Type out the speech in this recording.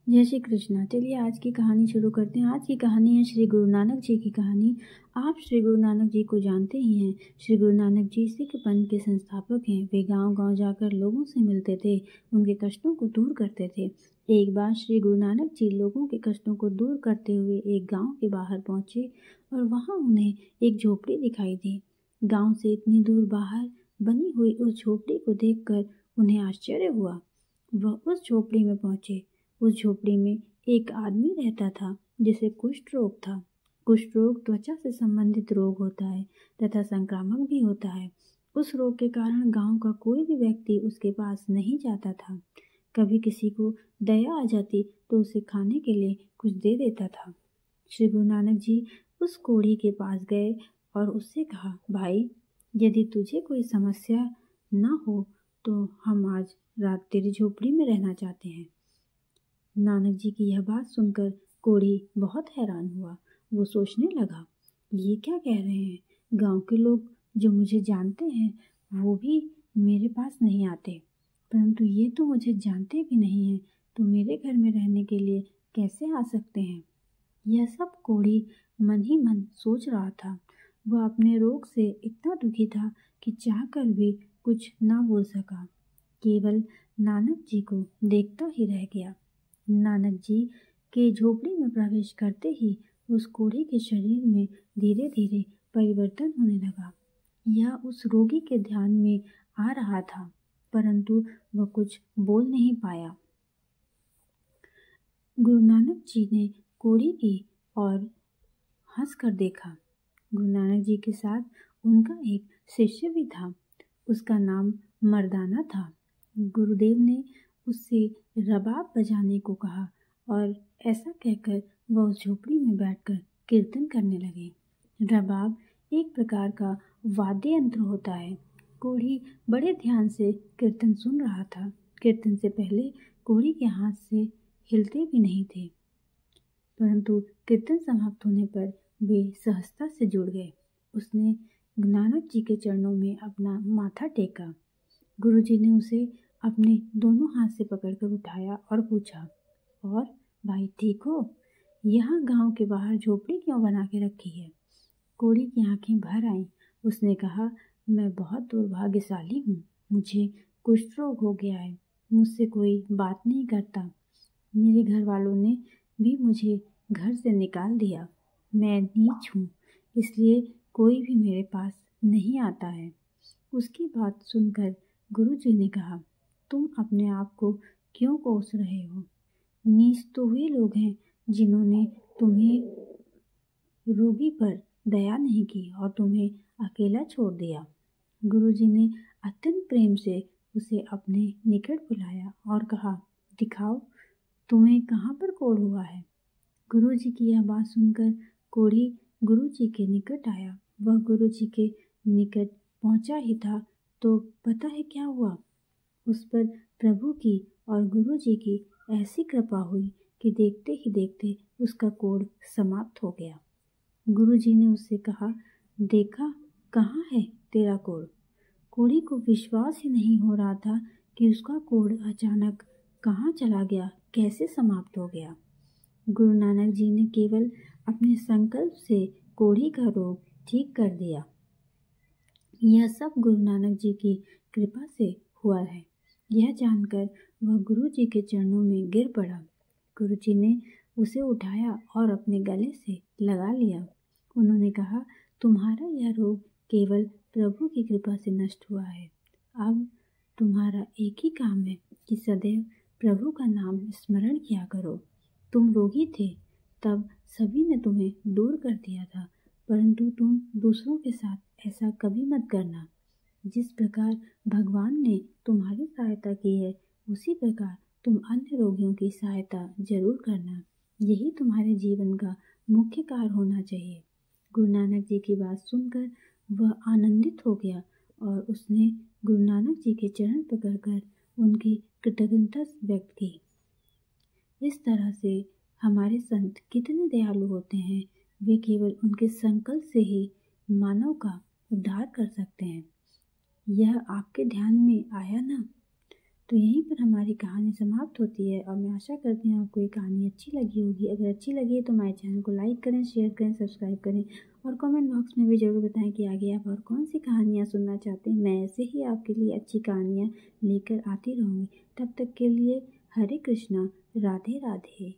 जय श्री कृष्णा। चलिए आज की कहानी शुरू करते हैं। आज की कहानी है श्री गुरु नानक जी की कहानी। आप श्री गुरु नानक जी को जानते ही हैं। श्री गुरु नानक जी सिख पंथ के संस्थापक हैं। वे गांव-गांव जाकर लोगों से मिलते थे, उनके कष्टों को दूर करते थे। एक बार श्री गुरु नानक जी लोगों के कष्टों को दूर करते हुए एक गाँव के बाहर पहुँचे और वहाँ उन्हें एक झोपड़ी दिखाई दी। गाँव से इतनी दूर बाहर बनी हुई उस झोपड़ी को देखकर उन्हें आश्चर्य हुआ। वह उस झोपड़ी में पहुँचे। उस झोपड़ी में एक आदमी रहता था जिसे कुष्ठ रोग था। कुष्ठ रोग त्वचा से संबंधित रोग होता है तथा संक्रामक भी होता है। उस रोग के कारण गांव का कोई भी व्यक्ति उसके पास नहीं जाता था। कभी किसी को दया आ जाती तो उसे खाने के लिए कुछ दे देता था। श्री गुरु नानक जी उस कोढ़ी के पास गए और उससे कहा, भाई, यदि तुझे कोई समस्या ना हो तो हम आज रात तेरी झोपड़ी में रहना चाहते हैं। नानक जी की यह बात सुनकर कोढ़ी बहुत हैरान हुआ। वो सोचने लगा, ये क्या कह रहे हैं? गांव के लोग जो मुझे जानते हैं वो भी मेरे पास नहीं आते, परंतु ये तो मुझे जानते भी नहीं हैं, तो मेरे घर में रहने के लिए कैसे आ सकते हैं? यह सब कोढ़ी मन ही मन सोच रहा था। वह अपने रोग से इतना दुखी था कि चाहकर भी कुछ ना बोल सका, केवल नानक जी को देखता ही रह गया। नानक जी के झोपड़ी में प्रवेश करते ही उस कोढ़ी के शरीर में धीरे धीरे परिवर्तन होने लगा। यह उस रोगी के ध्यान में आ रहा था, परंतु वह कुछ बोल नहीं पाया। गुरु नानक जी ने कोढ़ी की और हंसकर देखा। गुरु नानक जी के साथ उनका एक शिष्य भी था। उसका नाम मर्दाना था। गुरुदेव ने उससे रबाब बजाने को कहा और ऐसा कहकर वह उस झोपड़ी में बैठकर कीर्तन करने लगे। रबाब एक प्रकार का वाद्य यंत्र होता है। कोढ़ी बड़े ध्यान से कीर्तन सुन रहा था। कीर्तन से पहले कोढ़ी के हाथ से हिलते भी नहीं थे, परंतु कीर्तन समाप्त होने पर वे सहजता से जुड़ गए। उसने नानक जी के चरणों में अपना माथा टेका। गुरुजी ने उसे अपने दोनों हाथ से पकड़कर उठाया और पूछा, और भाई ठीक हो? यहाँ गांव के बाहर झोपड़ी क्यों बना के रखी है? कोढ़ी की आंखें भर आईं। उसने कहा, मैं बहुत दुर्भाग्यशाली हूँ। मुझे कुष्ठ रोग हो गया है। मुझसे कोई बात नहीं करता। मेरे घर वालों ने भी मुझे घर से निकाल दिया। मैं नीच हूँ, इसलिए कोई भी मेरे पास नहीं आता है। उसकी बात सुनकर गुरुजी ने कहा, तुम अपने आप को क्यों कोस रहे हो? नीच तो वे लोग हैं जिन्होंने तुम्हें रोगी पर दया नहीं की और तुम्हें अकेला छोड़ दिया। गुरुजी ने अत्यंत प्रेम से उसे अपने निकट बुलाया और कहा, दिखाओ, तुम्हें कहाँ पर कोढ़ हुआ है? गुरुजी की यह बात सुनकर कोढ़ी गुरुजी के निकट आया। वह गुरुजी के निकट पहुंचा ही था तो पता है क्या हुआ? उस पर प्रभु की और गुरुजी की ऐसी कृपा हुई कि देखते ही देखते उसका कोढ़ समाप्त हो गया। गुरुजी ने उससे कहा, देखा, कहाँ है तेरा कोढ़? कोढ़ी को विश्वास ही नहीं हो रहा था कि उसका कोढ़ अचानक कहाँ चला गया, कैसे समाप्त हो गया। गुरु नानक जी ने केवल अपने संकल्प से कोढ़ी का रोग ठीक कर दिया। यह सब गुरु नानक जी की कृपा से हुआ है। यह जानकर वह गुरु जी के चरणों में गिर पड़ा। गुरु जी ने उसे उठाया और अपने गले से लगा लिया। उन्होंने कहा, तुम्हारा यह रोग केवल प्रभु की कृपा से नष्ट हुआ है। अब तुम्हारा एक ही काम है कि सदैव प्रभु का नाम स्मरण किया करो। तुम रोगी थे, तब सभी ने तुम्हें दूर कर दिया था, परंतु तुम दूसरों के साथ ऐसा कभी मत करना। जिस प्रकार भगवान ने तुम्हारी सहायता की है, उसी प्रकार तुम अन्य रोगियों की सहायता जरूर करना। यही तुम्हारे जीवन का मुख्य कार्य होना चाहिए। गुरु नानक जी की बात सुनकर वह आनंदित हो गया और उसने गुरु नानक जी के चरण पकड़कर उनकी कृतज्ञता व्यक्त की। इस तरह से हमारे संत कितने दयालु होते हैं। वे केवल उनके संकल्प से ही मानव का उद्धार कर सकते हैं। यह आपके ध्यान में आया ना? तो यहीं पर हमारी कहानी समाप्त होती है और मैं आशा करती हूँ आपको ये कहानी अच्छी लगी होगी। अगर अच्छी लगी है तो हमारे चैनल को लाइक करें, शेयर करें, सब्सक्राइब करें और कमेंट बॉक्स में भी ज़रूर बताएं कि आगे आप और कौन सी कहानियाँ सुनना चाहते हैं। मैं ऐसे ही आपके लिए अच्छी कहानियाँ लेकर आती रहूँगी। तब तक के लिए हरे कृष्णा, राधे राधे।